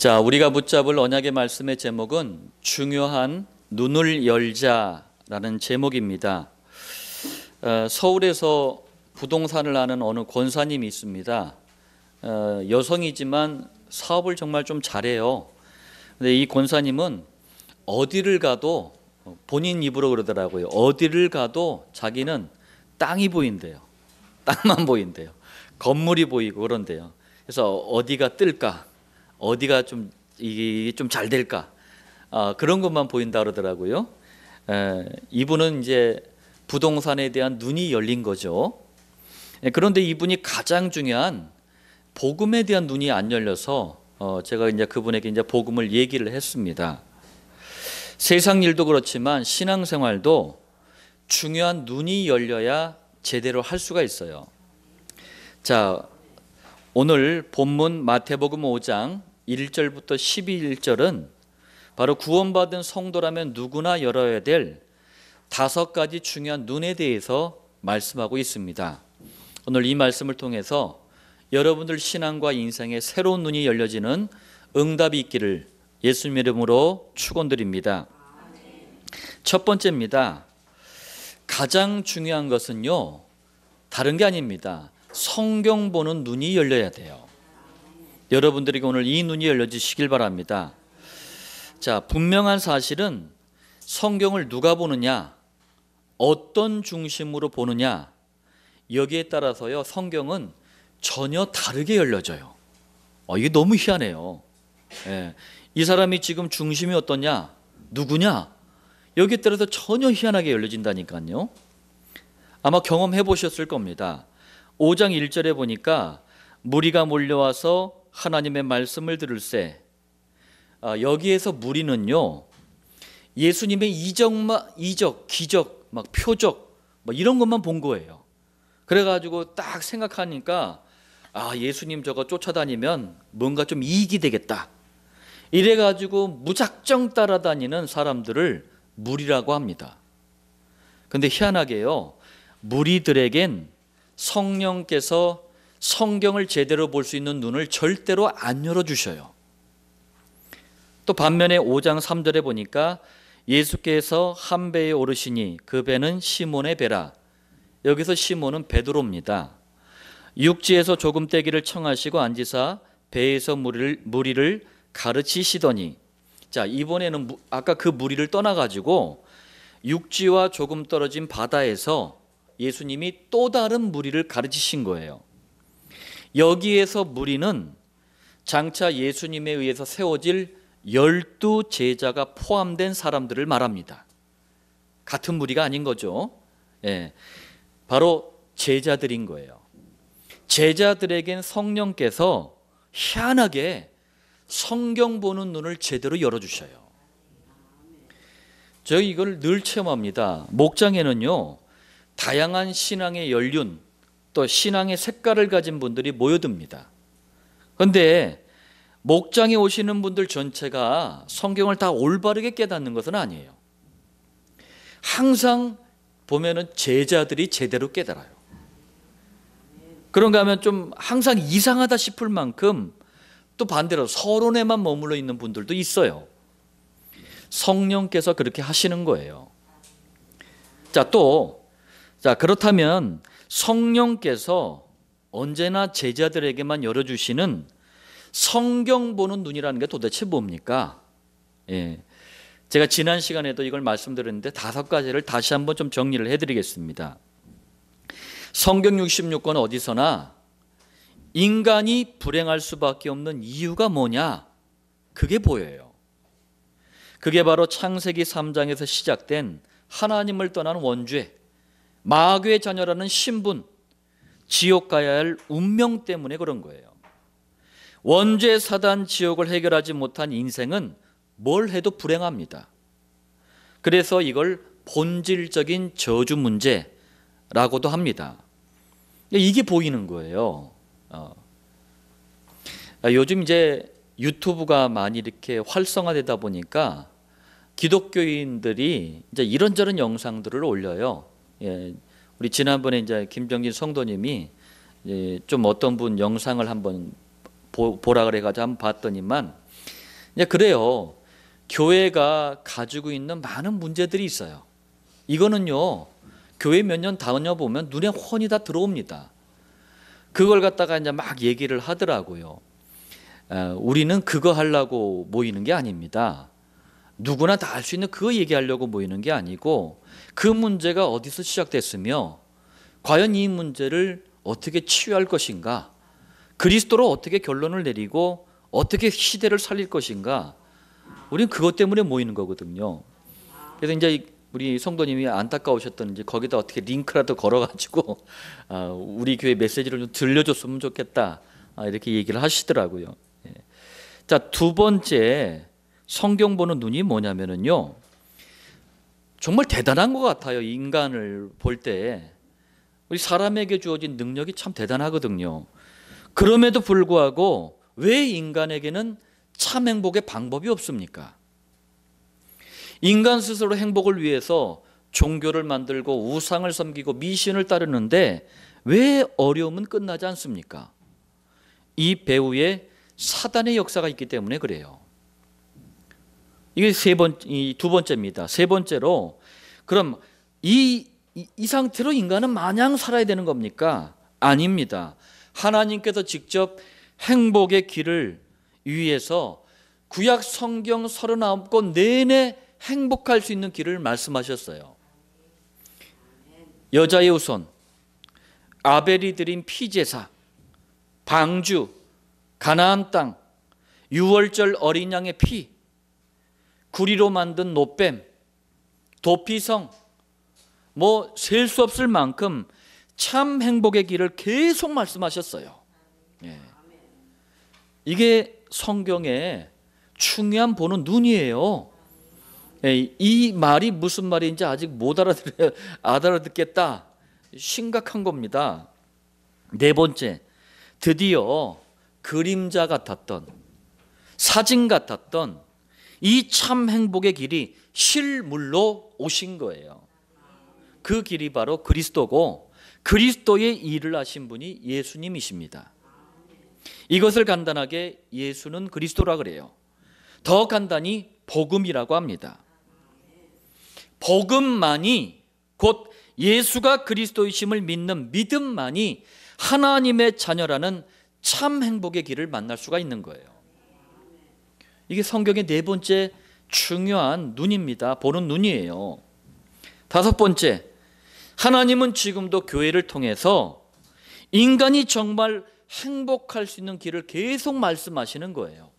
자, 우리가 붙잡을 언약의 말씀의 제목은 중요한 눈을 열자라는 제목입니다. 서울에서 부동산을 하는 어느 권사님이 있습니다. 여성이지만 사업을 정말 좀 잘해요. 근데 이 권사님은 어디를 가도 본인 입으로 그러더라고요. 어디를 가도 자기는 땅이 보인대요. 땅만 보인대요. 건물이 보이고 그런데요. 그래서 어디가 뜰까? 어디가 좀 이게 좀 잘 될까? 그런 것만 보인다 그러더라고요. 이분은 이제 부동산에 대한 눈이 열린 거죠. 그런데 이분이 가장 중요한 복음에 대한 눈이 안 열려서 제가 이제 그분에게 이제 복음을 얘기를 했습니다. 세상 일도 그렇지만 신앙생활도 중요한 눈이 열려야 제대로 할 수가 있어요. 자, 오늘 본문 마태복음 5장 1절부터 12절은 바로 구원받은 성도라면 누구나 열어야 될 5가지 중요한 눈에 대해서 말씀하고 있습니다. 오늘 이 말씀을 통해서 여러분들 신앙과 인생에 새로운 눈이 열려지는 응답이 있기를 예수님 이름으로 축원드립니다. 첫 번째입니다. 가장 중요한 것은요, 다른 게 아닙니다. 성경 보는 눈이 열려야 돼요. 여러분들에게 오늘 이 눈이 열려지시길 바랍니다. 자, 분명한 사실은 성경을 누가 보느냐, 어떤 중심으로 보느냐, 여기에 따라서요, 성경은 전혀 다르게 열려져요. 이게 너무 희한해요. 이 사람이 지금 중심이 어떠냐, 누구냐, 여기에 따라서 전혀 희한하게 열려진다니까요. 아마 경험해 보셨을 겁니다. 5장 1절에 보니까 무리가 몰려와서 하나님의 말씀을 들을새, 여기에서 무리는요, 예수님의 이적, 기적, 막 표적, 뭐 이런 것만 본 거예요. 그래가지고 딱 생각하니까 예수님 저거 쫓아다니면 뭔가 좀 이익이 되겠다. 이래가지고 무작정 따라다니는 사람들을 무리라고 합니다. 근데 희한하게요, 무리들에겐 성령께서 성경을 제대로 볼 수 있는 눈을 절대로 안 열어주셔요. 또 반면에 5장 3절에 보니까 예수께서 한 배에 오르시니 그 배는 시몬의 배라. 여기서 시몬은 베드로입니다. 육지에서 조금 떼기를 청하시고 앉으사 배에서 무리를 가르치시더니, 자, 이번에는 아까 그 무리를 떠나가지고 육지와 조금 떨어진 바다에서 예수님이 또 다른 무리를 가르치신 거예요. 여기에서 무리는 장차 예수님에 의해서 세워질 12 제자가 포함된 사람들을 말합니다. 같은 무리가 아닌 거죠. 바로 제자들인 거예요. 제자들에겐 성령께서 희한하게 성경 보는 눈을 제대로 열어주셔요. 저희 이걸 늘 체험합니다. 목장에는요, 다양한 신앙의 연륜, 또 신앙의 색깔을 가진 분들이 모여듭니다. 그런데 목장에 오시는 분들 전체가 성경을 다 올바르게 깨닫는 것은 아니에요. 항상 보면은 제자들이 제대로 깨달아요. 그런가 하면 좀 항상 이상하다 싶을 만큼 또 반대로 서론에만 머물러 있는 분들도 있어요. 성령께서 그렇게 하시는 거예요. 자, 그렇다면 성령께서 언제나 제자들에게만 열어주시는 성경 보는 눈이라는 게 도대체 뭡니까? 제가 지난 시간에도 이걸 말씀드렸는데 5가지를 다시 한번 좀 정리를 해드리겠습니다. 성경 66권 어디서나 인간이 불행할 수밖에 없는 이유가 뭐냐? 그게 보여요. 그게 바로 창세기 3장에서 시작된 하나님을 떠난 원죄, 마귀의 자녀라는 신분, 지옥 가야 할 운명 때문에 그런 거예요. 원죄, 사단, 지옥을 해결하지 못한 인생은 뭘 해도 불행합니다. 그래서 이걸 본질적인 저주 문제라고도 합니다. 이게 보이는 거예요. 요즘 이제 유튜브가 많이 이렇게 활성화되다 보니까 기독교인들이 이제 이런저런 영상들을 올려요. 우리 지난번에 이제 김정진 성도님이 좀 어떤 분 영상을 한번 보라 그래가지고 한번 봤더니만 이제 그래요. 교회가 가지고 있는 많은 문제들이 있어요. 이거는요, 교회 몇 년 다녀보면 눈에 훤히 다 들어옵니다. 그걸 갖다가 이제 막 얘기를 하더라고요. 우리는 그거 하려고 모이는 게 아닙니다. 누구나 다 할 수 있는 그거 얘기하려고 모이는 게 아니고 그 문제가 어디서 시작됐으며 과연 이 문제를 어떻게 치유할 것인가, 그리스도로 어떻게 결론을 내리고 어떻게 시대를 살릴 것인가, 우리는 그것 때문에 모이는 거거든요. 그래서 이제 우리 성도님이 안타까우셨던지 거기다 어떻게 링크라도 걸어가지고 우리 교회 메시지를 좀 들려줬으면 좋겠다, 이렇게 얘기를 하시더라고요. 자, 두 번째 성경 보는 눈이 뭐냐면요, 정말 대단한 것 같아요. 인간을 볼 때 우리 사람에게 주어진 능력이 참 대단하거든요. 그럼에도 불구하고 왜 인간에게는 참 행복의 방법이 없습니까? 인간 스스로 행복을 위해서 종교를 만들고 우상을 섬기고 미신을 따르는데 왜 어려움은 끝나지 않습니까? 이 배후에 사단의 역사가 있기 때문에 그래요. 이게 두 번째입니다. 세 번째로, 그럼 이 상태로 인간은 마냥 살아야 되는 겁니까? 아닙니다. 하나님께서 직접 행복의 길을 위해서 구약 성경 39권 내내 행복할 수 있는 길을 말씀하셨어요. 여자의 후손, 아벨이 드린 피제사, 방주, 가나안 땅, 유월절 어린 양의 피, 구리로 만든 노뱀, 도피성, 셀 수 없을 만큼 참 행복의 길을 계속 말씀하셨어요. 이게 성경의 중요한 보는 눈이에요. 이 말이 무슨 말인지 아직 못 알아듣겠다, 심각한 겁니다. 네 번째, 드디어 그림자 같았던, 사진 같았던 이 참 행복의 길이 실물로 오신 거예요. 그 길이 바로 그리스도고 그리스도의 일을 하신 분이 예수님이십니다. 이것을 간단하게 예수는 그리스도라 그래요. 더 간단히 복음이라고 합니다. 복음만이, 곧 예수가 그리스도이심을 믿는 믿음만이 하나님의 자녀라는 참 행복의 길을 만날 수가 있는 거예요. 이게 성경의 네 번째 중요한 눈입니다. 보는 눈이에요. 다섯 번째, 하나님은 지금도 교회를 통해서 인간이 정말 행복할 수 있는 길을 계속 말씀하시는 거예요.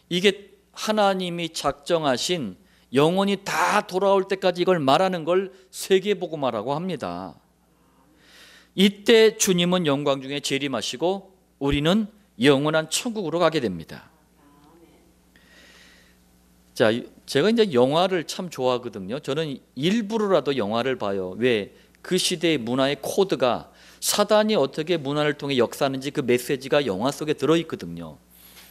이게 하나님이 작정하신 영원히 다 돌아올 때까지 이걸 말하는 걸 세계복음화라고 합니다. 이때 주님은 영광 중에 재림하시고 우리는 영원한 천국으로 가게 됩니다. 자, 제가 이제 영화를 참 좋아하거든요. 저는 일부러라도 영화를 봐요. 왜? 그 시대의 문화의 코드가, 사단이 어떻게 문화를 통해 역사하는지 그 메시지가 영화 속에 들어있거든요.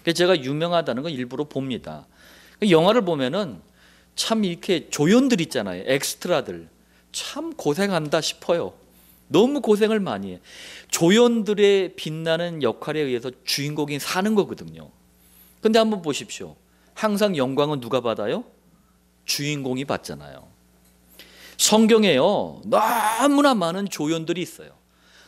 그래서 제가 유명하다는 건 일부러 봅니다. 영화를 보면은 참 이렇게 조연들 있잖아요. 엑스트라들. 참 고생한다 싶어요. 너무 고생을 많이 해. 조연들의 빛나는 역할에 의해서 주인공이 사는 거거든요. 근데 한번 보십시오. 항상 영광은 누가 받아요? 주인공이 받잖아요. 성경에요, 너무나 많은 조연들이 있어요.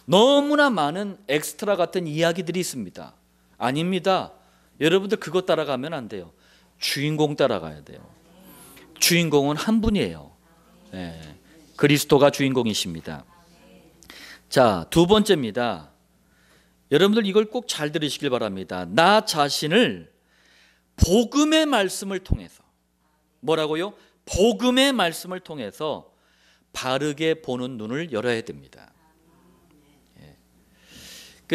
너무나 많은 엑스트라 같은 이야기들이 있습니다. 아닙니다. 여러분들 그거 따라가면 안 돼요. 주인공 따라가야 돼요. 주인공은 한 분이에요. 그리스도가 주인공이십니다. 자, 두 번째입니다. 여러분들 이걸 꼭 잘 들으시길 바랍니다. 나 자신을 복음의 말씀을 통해서, 뭐라고요? 복음의 말씀을 통해서 바르게 보는 눈을 열어야 됩니다.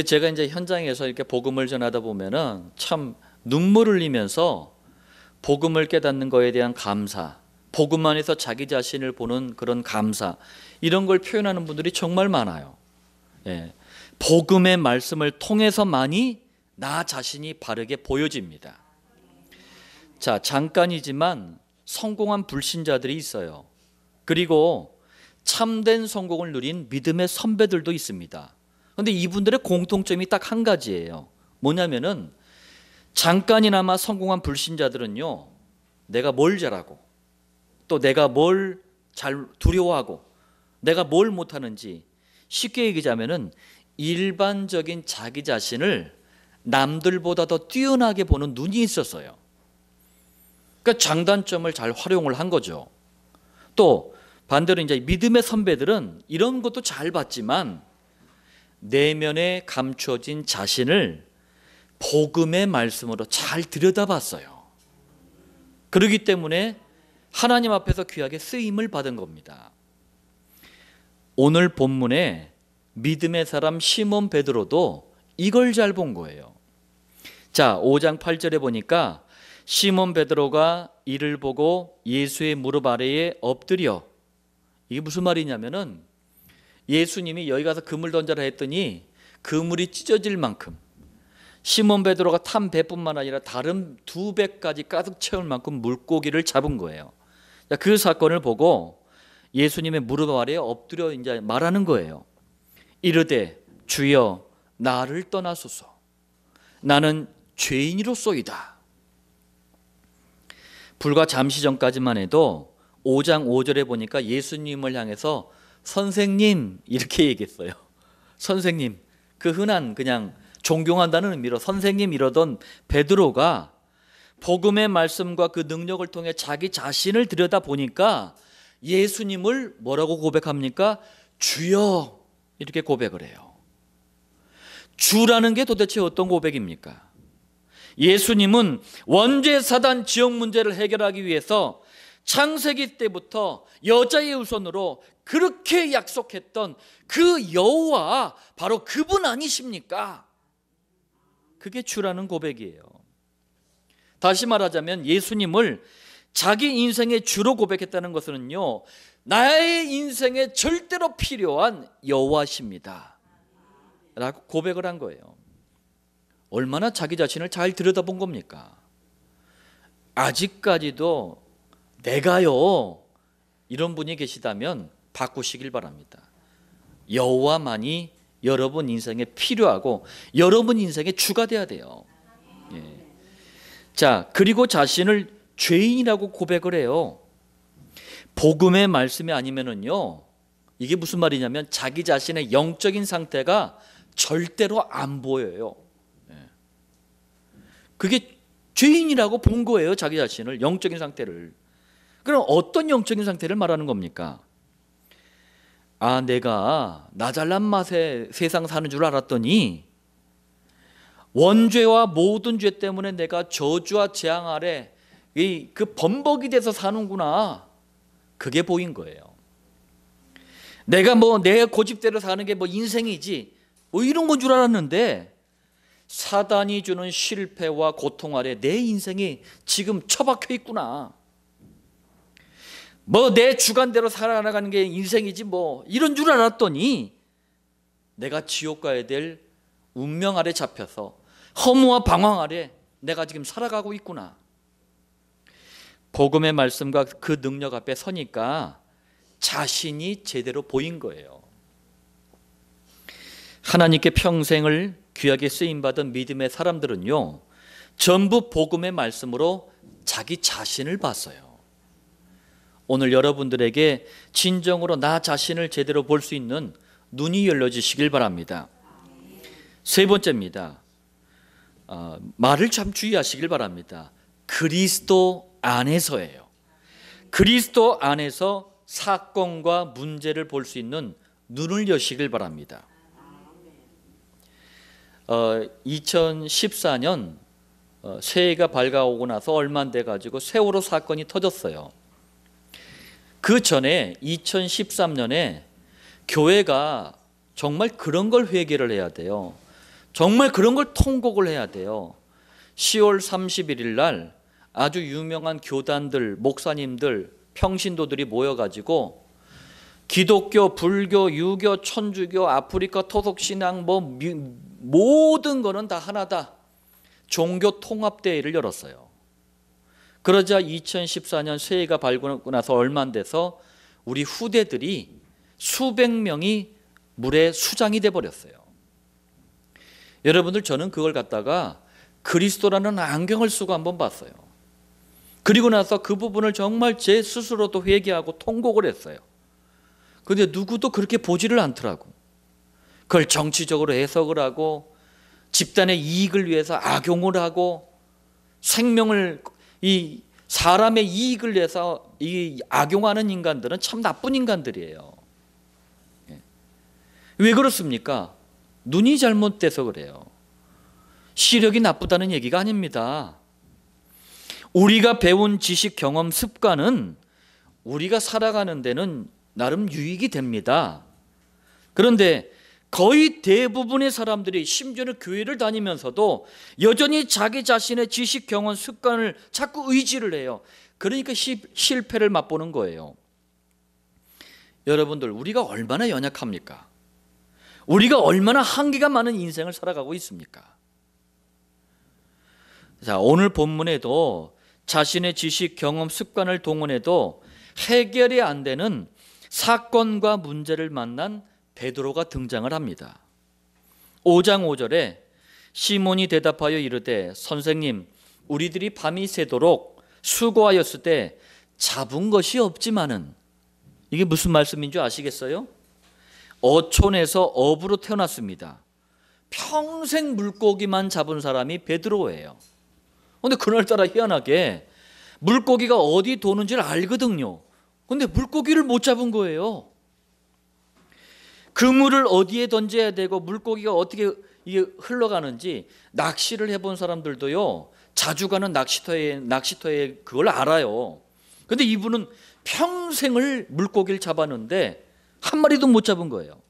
제가 이제 현장에서 이렇게 복음을 전하다 보면은 참 눈물을 흘리면서 복음을 깨닫는 거에 대한 감사, 복음 안에서 자기 자신을 보는 그런 감사, 이런 걸 표현하는 분들이 정말 많아요. 복음의 말씀을 통해서만이 나 자신이 바르게 보여집니다. 자, 잠깐이지만 성공한 불신자들이 있어요. 그리고 참된 성공을 누린 믿음의 선배들도 있습니다. 그런데 이분들의 공통점이 딱 한 가지예요. 뭐냐면은 잠깐이나마 성공한 불신자들은요, 내가 뭘 잘하고 또 내가 뭘 잘 두려워하고 내가 뭘 못하는지, 쉽게 얘기하자면은 일반적인 자기 자신을 남들보다 더 뛰어나게 보는 눈이 있었어요. 그러니까 장단점을 잘 활용을 한 거죠. 또 반대로 이제 믿음의 선배들은 이런 것도 잘 봤지만 내면에 감춰진 자신을 복음의 말씀으로 잘 들여다봤어요. 그렇기 때문에 하나님 앞에서 귀하게 쓰임을 받은 겁니다. 오늘 본문에 믿음의 사람 시몬 베드로도 이걸 잘 본 거예요. 자, 5장 8절에 보니까 시몬 베드로가 이를 보고 예수의 무릎 아래에 엎드려, 이게 무슨 말이냐면은 예수님이 여기 가서 그물 던져라 했더니 그물이 찢어질 만큼 시몬 베드로가 탄 배뿐만 아니라 다른 2배까지 가득 채울 만큼 물고기를 잡은 거예요. 그 사건을 보고 예수님의 무릎 아래에 엎드려 이제 말하는 거예요. 이르되 주여 나를 떠나소서, 나는 죄인이로소이다. 불과 잠시 전까지만 해도 5장 5절에 보니까 예수님을 향해서 선생님 이렇게 얘기했어요. 선생님, 그 흔한 그냥 존경한다는 의미로 선생님 이러던 베드로가 복음의 말씀과 그 능력을 통해 자기 자신을 들여다보니까 예수님을 뭐라고 고백합니까? 주여, 이렇게 고백을 해요. 주라는 게 도대체 어떤 고백입니까? 예수님은 원죄 사단 지역 문제를 해결하기 위해서 창세기 때부터 여자의 후손으로 그렇게 약속했던 그 여호와, 바로 그분 아니십니까? 그게 주라는 고백이에요. 다시 말하자면 예수님을 자기 인생의 주로 고백했다는 것은요, 나의 인생에 절대로 필요한 여호와십니다 라고 고백을 한 거예요. 얼마나 자기 자신을 잘 들여다본 겁니까? 아직까지도 내가요, 이런 분이 계시다면 바꾸시길 바랍니다. 여호와만이 여러분 인생에 필요하고 여러분 인생의 주가 돼야 돼요. 예. 자, 그리고 자신을 죄인이라고 고백을 해요. 복음의 말씀이 아니면은요, 이게 무슨 말이냐면 자기 자신의 영적인 상태가 절대로 안 보여요. 예. 그게 죄인이라고 본 거예요. 자기 자신을, 영적인 상태를. 그럼 어떤 영적인 상태를 말하는 겁니까? 아, 내가 나 잘난 맛에 세상 사는 줄 알았더니 원죄와 모든 죄 때문에 내가 저주와 재앙 아래 그 범벅이 돼서 사는구나. 그게 보인 거예요. 내가 내 고집대로 사는 게 인생이지 이런 건 줄 알았는데 사단이 주는 실패와 고통 아래 내 인생이 지금 처박혀 있구나. 내 주관대로 살아나가는 게 인생이지 이런 줄 알았더니 내가 지옥 가야 될 운명 아래 잡혀서 허무와 방황 아래 내가 지금 살아가고 있구나. 복음의 말씀과 그 능력 앞에 서니까 자신이 제대로 보인 거예요. 하나님께 평생을 귀하게 쓰임받은 믿음의 사람들은요, 전부 복음의 말씀으로 자기 자신을 봤어요. 오늘 여러분들에게 진정으로 나 자신을 제대로 볼 수 있는 눈이 열려지시길 바랍니다. 세 번째입니다. 말을 참 주의하시길 바랍니다. 그리스도 안에서예요. 그리스도 안에서 사건과 문제를 볼 수 있는 눈을 여시길 바랍니다. 2014년 새해가 밝아오고 나서 얼마 안 돼가지고 세월호 사건이 터졌어요. 그 전에 2013년에 교회가 정말 그런 걸 회개를 해야 돼요. 정말 그런 걸 통곡을 해야 돼요. 10월 31일 날 아주 유명한 교단들, 목사님들, 평신도들이 모여가지고 기독교, 불교, 유교, 천주교, 아프리카 토속신앙 모든 거는 다 하나다. 종교 통합대회를 열었어요. 그러자 2014년 새해가 밝고 나서 얼마 안 돼서 우리 후대들이 수백 명이 물에 수장이 돼버렸어요. 여러분들, 저는 그걸 갖다가 그리스도라는 안경을 쓰고 한번 봤어요. 그리고 나서 그 부분을 정말 제 스스로도 회개하고 통곡을 했어요. 그런데 누구도 그렇게 보지를 않더라고. 그걸 정치적으로 해석을 하고 집단의 이익을 위해서 악용을 하고 생명을, 이 사람의 이익을 위해서 이 악용하는 인간들은 참 나쁜 인간들이에요. 왜 그렇습니까? 눈이 잘못돼서 그래요. 시력이 나쁘다는 얘기가 아닙니다. 우리가 배운 지식, 경험, 습관은 우리가 살아가는 데는 나름 유익이 됩니다. 그런데 거의 대부분의 사람들이, 심지어는 교회를 다니면서도 여전히 자기 자신의 지식, 경험, 습관을 자꾸 의지를 해요. 그러니까 실패를 맛보는 거예요. 여러분들, 우리가 얼마나 연약합니까? 우리가 얼마나 한계가 많은 인생을 살아가고 있습니까? 자, 오늘 본문에도 자신의 지식, 경험, 습관을 동원해도 해결이 안 되는 사건과 문제를 만난 베드로가 등장을 합니다. 5장 5절에 시몬이 대답하여 이르되 선생님, 우리들이 밤이 새도록 수고하였을 때 잡은 것이 없지만은, 이게 무슨 말씀인 줄 아시겠어요? 어촌에서 어부로 태어났습니다. 평생 물고기만 잡은 사람이 베드로예요. 그런데 그날따라 희한하게 물고기가 어디 도는지를 알거든요. 그런데 물고기를 못 잡은 거예요. 그물을 어디에 던져야 되고 물고기가 어떻게 이게 흘러가는지 낚시를 해본 사람들도요, 자주 가는 낚시터에 그걸 알아요. 그런데 이분은 평생을 물고기를 잡았는데 한 마리도 못 잡은 거예요.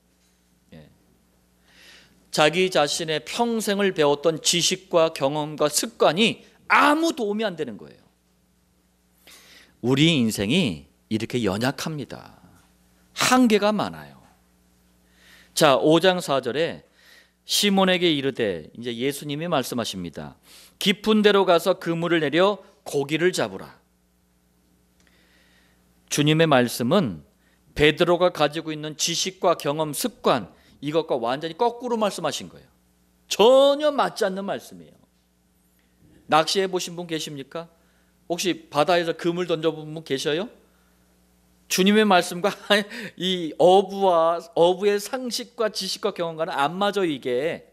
자기 자신의 평생을 배웠던 지식과 경험과 습관이 아무 도움이 안 되는 거예요. 우리 인생이 이렇게 연약합니다. 한계가 많아요. 자, 5장 4절에 시몬에게 이르되, 이제 예수님이 말씀하십니다. 깊은 데로 가서 그물을 내려 고기를 잡으라. 주님의 말씀은 베드로가 가지고 있는 지식과 경험, 습관, 이것과 완전히 거꾸로 말씀하신 거예요. 전혀 맞지 않는 말씀이에요. 낚시해 보신 분 계십니까? 혹시 바다에서 그물 던져본 분 계셔요? 주님의 말씀과 이 어부의 상식과 지식과 경험과는 안 맞아요, 이게.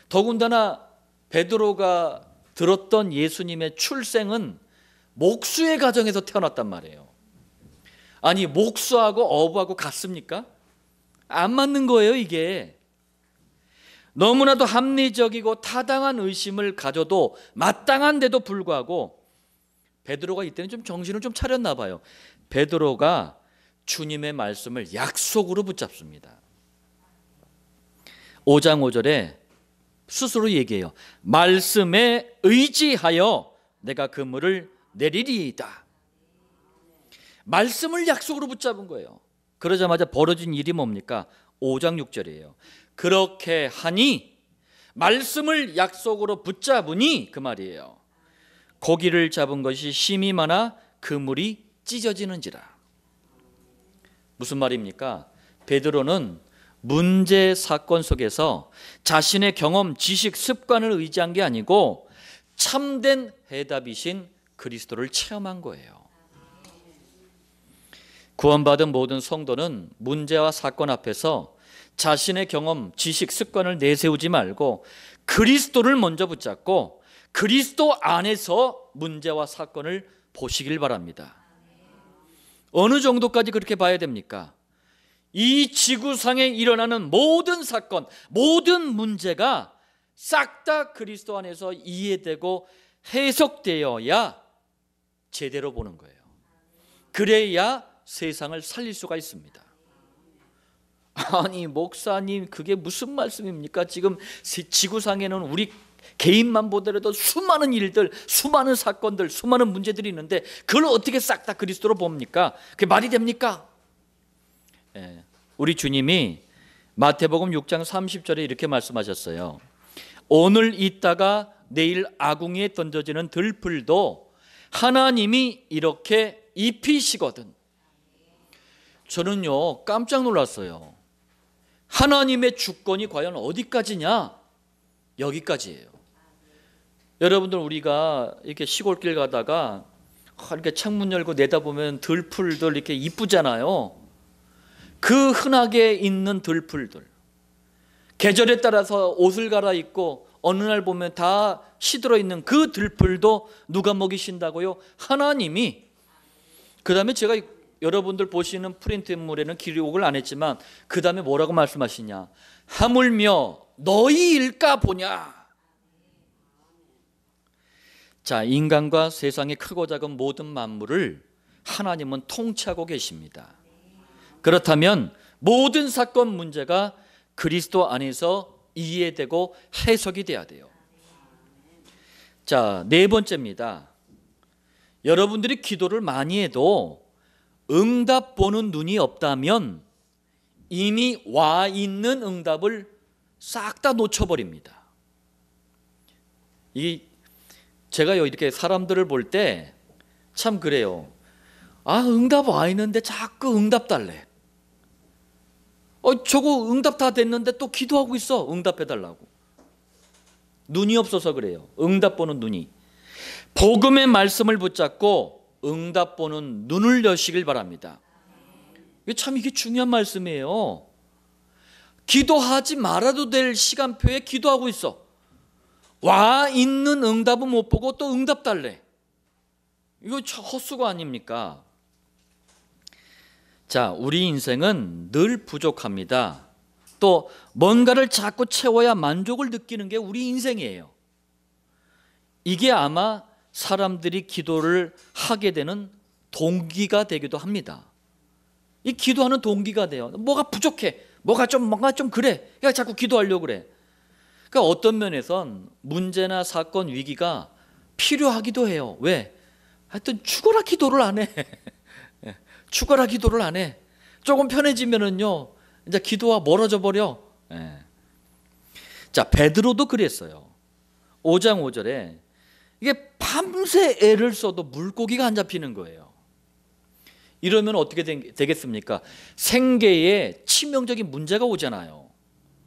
더군다나 베드로가 들었던 예수님의 출생은 목수의 가정에서 태어났단 말이에요. 아니, 목수하고 어부하고 같습니까? 안 맞는 거예요, 이게. 너무나도 합리적이고 타당한 의심을 가져도 마땅한데도 불구하고 베드로가 이때는 좀 정신을 좀 차렸나 봐요. 베드로가 주님의 말씀을 약속으로 붙잡습니다. 5장 5절에 스스로 얘기해요. 말씀에 의지하여 내가 그물을 내리리이다. 말씀을 약속으로 붙잡은 거예요. 그러자마자 벌어진 일이 뭡니까? 5장 6절이에요. 그렇게 하니, 말씀을 약속으로 붙잡으니, 그 말이에요. 고기를 잡은 것이 심이 많아 그물이 찢어지는지라. 무슨 말입니까? 베드로는 문제 사건 속에서 자신의 경험, 지식, 습관을 의지한 게 아니고 참된 해답이신 그리스도를 체험한 거예요. 구원받은 모든 성도는 문제와 사건 앞에서 자신의 경험, 지식, 습관을 내세우지 말고 그리스도를 먼저 붙잡고 그리스도 안에서 문제와 사건을 보시길 바랍니다. 어느 정도까지 그렇게 봐야 됩니까? 이 지구상에 일어나는 모든 사건, 모든 문제가 싹 다 그리스도 안에서 이해되고 해석되어야 제대로 보는 거예요. 그래야 세상을 살릴 수가 있습니다. 아니, 목사님, 그게 무슨 말씀입니까? 지금 지구상에는 우리 개인만 보더라도 수많은 일들, 수많은 사건들, 수많은 문제들이 있는데 그걸 어떻게 싹 다 그리스도로 봅니까? 그게 말이 됩니까? 우리 주님이 마태복음 6장 30절에 이렇게 말씀하셨어요. 오늘 있다가 내일 아궁이에 던져지는 들풀도 하나님이 이렇게 입히시거든. 저는요, 깜짝 놀랐어요. 하나님의 주권이 과연 어디까지냐? 여기까지예요. 여러분들, 우리가 이렇게 시골길 가다가 이렇게 창문 열고 내다보면 들풀들 이렇게 이쁘잖아요. 그 흔하게 있는 들풀들, 계절에 따라서 옷을 갈아입고 어느 날 보면 다 시들어 있는 그 들풀도 누가 먹이신다고요? 하나님이. 그 다음에 제가 여러분들 보시는 프린트물에는 기록을 안 했지만 그 다음에 뭐라고 말씀하시냐? 하물며 너희 일까 보냐. 자, 인간과 세상의 크고 작은 모든 만물을 하나님은 통치하고 계십니다. 그렇다면 모든 사건 문제가 그리스도 안에서 이해되고 해석이 돼야 돼요. 자, 네 번째입니다. 여러분들이 기도를 많이 해도 응답 보는 눈이 없다면 이미 와 있는 응답을 싹 다 놓쳐버립니다. 제가요, 이렇게 사람들을 볼 때 참 그래요. 아, 응답 와 있는데 자꾸 응답 달래. 저거 응답 다 됐는데 또 기도하고 있어. 응답해 달라고. 눈이 없어서 그래요. 응답 보는 눈이. 복음의 말씀을 붙잡고 응답 보는 눈을 여시길 바랍니다. 이게 중요한 말씀이에요. 기도하지 말아도 될 시간표에 기도하고 있어. 와 있는 응답은 못 보고 또 응답 달래. 이거 헛수고 아닙니까? 자, 우리 인생은 늘 부족합니다. 또 뭔가를 자꾸 채워야 만족을 느끼는 게 우리 인생이에요. 이게 아마 사람들이 기도를 하게 되는 동기가 되기도 합니다. 이 기도하는 동기가 돼요. 뭐가 부족해, 뭔가 좀 그래, 야, 자꾸 기도하려고 그래. 그러니까 어떤 면에선 문제나 사건, 위기가 필요하기도 해요. 왜? 하여튼 죽어라 기도를 안 해. 죽어라 기도를 안 해. 조금 편해지면은요, 이제 기도와 멀어져 버려. 자, 베드로도 그랬어요. 5장 5절에 이게 밤새 애를 써도 물고기가 안 잡히는 거예요. 이러면 어떻게 되겠습니까? 생계에 치명적인 문제가 오잖아요.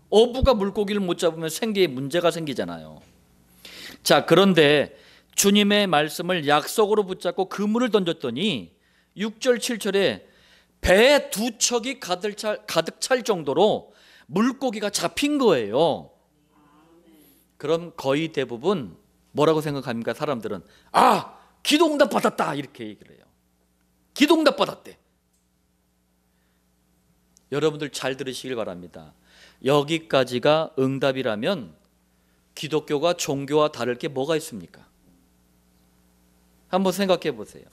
어부가 물고기를 못 잡으면 생계에 문제가 생기잖아요. 자, 그런데 주님의 말씀을 약속으로 붙잡고 그물을 던졌더니 6절 7절에 배 2척이 가득 찰 정도로 물고기가 잡힌 거예요. 그럼 거의 대부분 뭐라고 생각합니까? 사람들은 기도응답 받았다 이렇게 얘기를 해요. 기도응답 받았대. 여러분들 잘 들으시길 바랍니다. 여기까지가 응답이라면 기독교가 종교와 다를 게 뭐가 있습니까? 한번 생각해 보세요.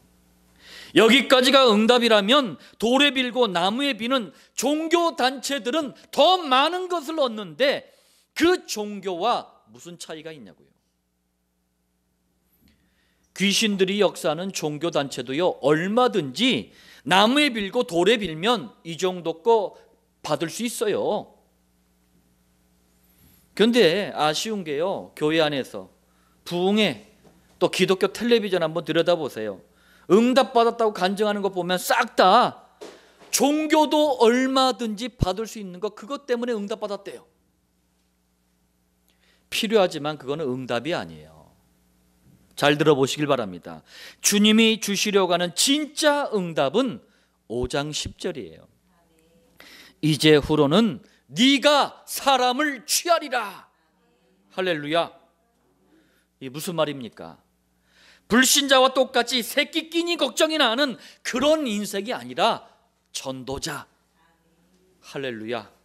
여기까지가 응답이라면 돌에 빌고 나무에 비는 종교 단체들은 더 많은 것을 얻는데 그 종교와 무슨 차이가 있냐고요. 귀신들이 역사하는 종교 단체도요, 얼마든지 나무에 빌고 돌에 빌면 이 정도 거 받을 수 있어요. 그런데 아쉬운 게요, 교회 안에서 부흥회 또 기독교 텔레비전 한번 들여다보세요. 응답받았다고 간증하는 거 보면 싹 다 종교도 얼마든지 받을 수 있는 거, 그것 때문에 응답받았대요. 필요하지만 그거는 응답이 아니에요. 잘 들어보시길 바랍니다. 주님이 주시려고 하는 진짜 응답은 5장 10절이에요. 이제 후로는 네가 사람을 취하리라. 할렐루야. 이게 무슨 말입니까? 불신자와 똑같이 새끼 끼니 걱정이 나는 그런 인생이 아니라 전도자. 할렐루야.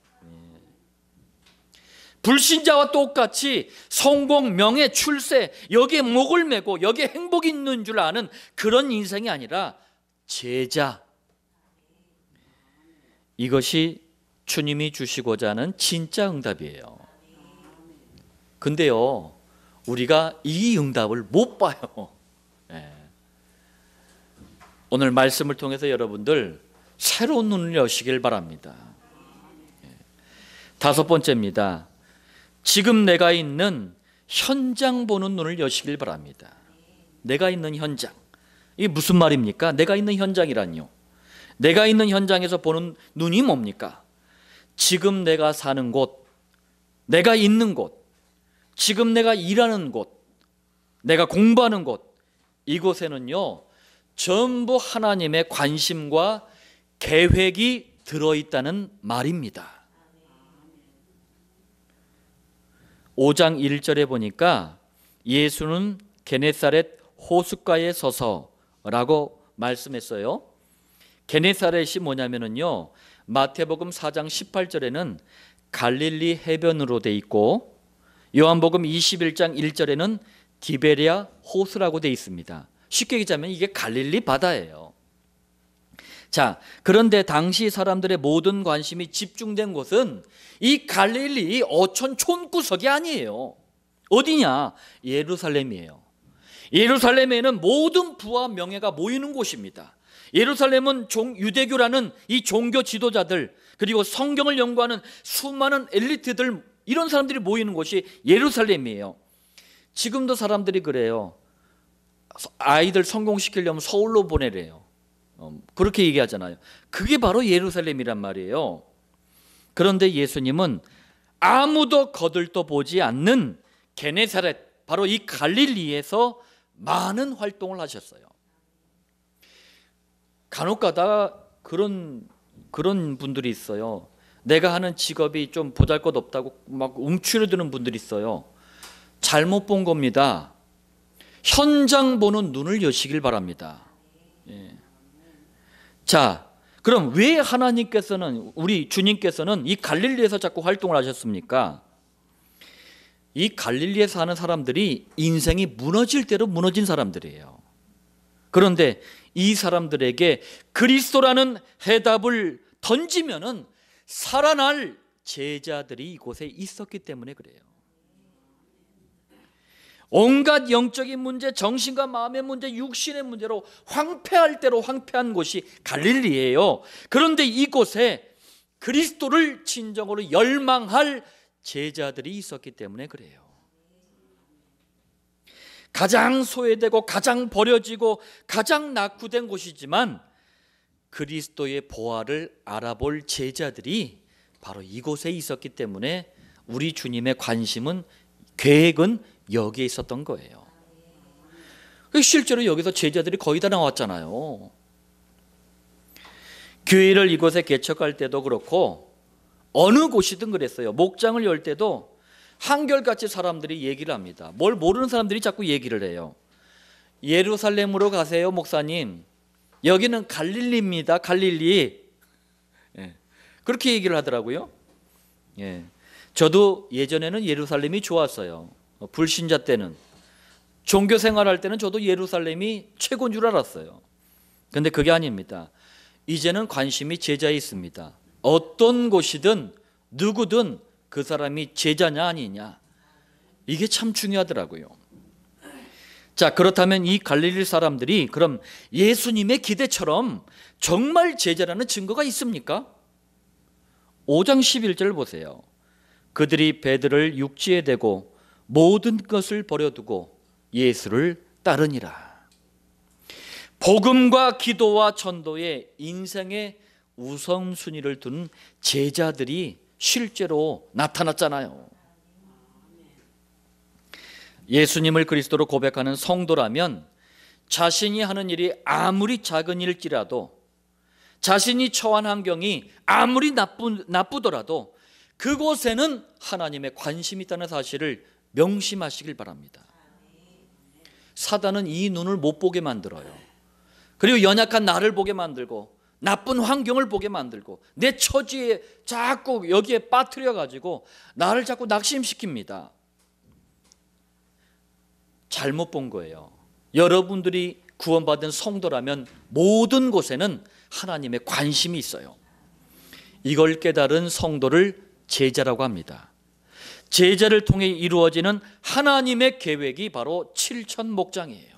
불신자와 똑같이 성공, 명예, 출세, 여기에 목을 메고 여기에 행복이 있는 줄 아는 그런 인생이 아니라 제자. 이것이 주님이 주시고자 하는 진짜 응답이에요. 근데요, 우리가 이 응답을 못 봐요. 오늘 말씀을 통해서 여러분들 새로운 눈을 여시길 바랍니다. 5번째입니다. 지금 내가 있는 현장 보는 눈을 여시길 바랍니다. 내가 있는 현장. 이게 무슨 말입니까? 내가 있는 현장이란요. 내가 있는 현장에서 보는 눈이 뭡니까? 지금 내가 사는 곳, 내가 있는 곳, 지금 내가 일하는 곳, 내가 공부하는 곳, 이곳에는요 전부 하나님의 관심과 계획이 들어있다는 말입니다. 5장 1절에 보니까 예수는 게네사렛 호숫가에 서서라고 말씀했어요. 게네사렛이 뭐냐면요, 마태복음 4장 18절에는 갈릴리 해변으로 돼 있고, 요한복음 21장 1절에는 디베리아 호수라고 돼 있습니다. 쉽게 얘기하면 이게 갈릴리 바다예요. 자, 그런데 당시 사람들의 모든 관심이 집중된 곳은 이 갈릴리 어촌 촌구석이 아니에요. 어디냐? 예루살렘이에요. 예루살렘에는 모든 부와 명예가 모이는 곳입니다. 예루살렘은 유대교라는 이 종교 지도자들, 그리고 성경을 연구하는 수많은 엘리트들, 이런 사람들이 모이는 곳이 예루살렘이에요. 지금도 사람들이 그래요. 아이들 성공시키려면 서울로 보내래요. 그렇게 얘기하잖아요. 그게 바로 예루살렘이란 말이에요. 그런데 예수님은 아무도 거들떠 보지 않는 게네사렛, 바로 이 갈릴리에서 많은 활동을 하셨어요. 간혹가다 그런 분들이 있어요. 내가 하는 직업이 좀 보잘것없다고 막 움츠러드는 분들이 있어요. 잘못 본 겁니다. 현장 보는 눈을 여시길 바랍니다. 예. 자, 그럼 왜 하나님께서는, 우리 주님께서는 이 갈릴리에서 자꾸 활동을 하셨습니까? 이 갈릴리에 사는 사람들이 인생이 무너질 대로 무너진 사람들이에요. 그런데 이 사람들에게 그리스도라는 해답을 던지면은 살아날 제자들이 이곳에 있었기 때문에 그래요. 온갖 영적인 문제, 정신과 마음의 문제, 육신의 문제로 황폐할 대로 황폐한 곳이 갈릴리예요. 그런데 이곳에 그리스도를 진정으로 열망할 제자들이 있었기 때문에 그래요. 가장 소외되고 가장 버려지고 가장 낙후된 곳이지만 그리스도의 보화를 알아볼 제자들이 바로 이곳에 있었기 때문에 우리 주님의 관심은, 계획은 여기에 있었던 거예요. 실제로 여기서 제자들이 거의 다 나왔잖아요. 교회를 이곳에 개척할 때도 그렇고 어느 곳이든 그랬어요. 목장을 열 때도 한결같이 사람들이 얘기를 합니다. 뭘 모르는 사람들이 자꾸 얘기를 해요. 예루살렘으로 가세요, 목사님. 여기는 갈릴리입니다. 갈릴리. 예. 그렇게 얘기를 하더라고요. 예. 저도 예전에는 예루살렘이 좋았어요. 불신자 때는, 종교 생활할 때는 저도 예루살렘이 최고인 줄 알았어요. 그런데 그게 아닙니다. 이제는 관심이 제자에 있습니다. 어떤 곳이든 누구든 그 사람이 제자냐 아니냐, 이게 참 중요하더라고요. 자, 그렇다면 이 갈릴리 사람들이 그럼 예수님의 기대처럼 정말 제자라는 증거가 있습니까? 5장 11절 보세요. 그들이 배들을 육지에 대고 모든 것을 버려두고 예수를 따르니라. 복음과 기도와 전도에 인생의 우선순위를 둔 제자들이 실제로 나타났잖아요. 예수님을 그리스도로 고백하는 성도라면 자신이 하는 일이 아무리 작은 일일지라도, 자신이 처한 환경이 아무리 나쁘더라도 그곳에는 하나님의 관심이 있다는 사실을 명심하시길 바랍니다. 사단은 이 눈을 못 보게 만들어요. 그리고 연약한 나를 보게 만들고 나쁜 환경을 보게 만들고 내 처지에 자꾸 여기에 빠뜨려 가지고 나를 자꾸 낙심시킵니다. 잘못 본 거예요. 여러분들이 구원받은 성도라면 모든 곳에는 하나님의 관심이 있어요. 이걸 깨달은 성도를 제자라고 합니다. 제자를 통해 이루어지는 하나님의 계획이 바로 칠천 목장이에요.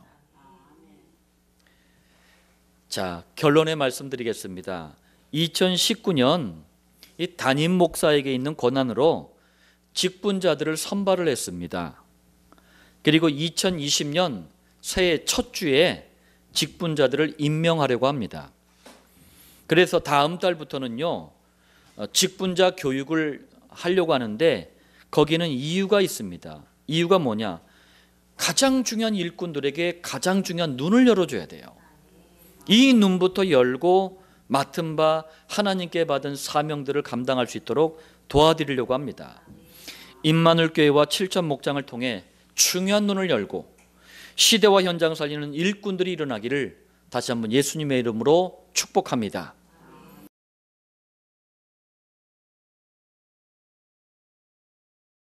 자, 결론에 말씀드리겠습니다. 2019년 이 담임 목사에게 있는 권한으로 직분자들을 선발을 했습니다. 그리고 2020년 새해 첫 주에 직분자들을 임명하려고 합니다. 그래서 다음 달부터는요, 직분자 교육을 하려고 하는데 거기는 이유가 있습니다. 이유가 뭐냐? 가장 중요한 일꾼들에게 가장 중요한 눈을 열어줘야 돼요. 이 눈부터 열고 맡은 바 하나님께 받은 사명들을 감당할 수 있도록 도와드리려고 합니다. 임마누엘 교회와 7천 목장을 통해 중요한 눈을 열고 시대와 현장을 살리는 일꾼들이 일어나기를 다시 한번 예수님의 이름으로 축복합니다.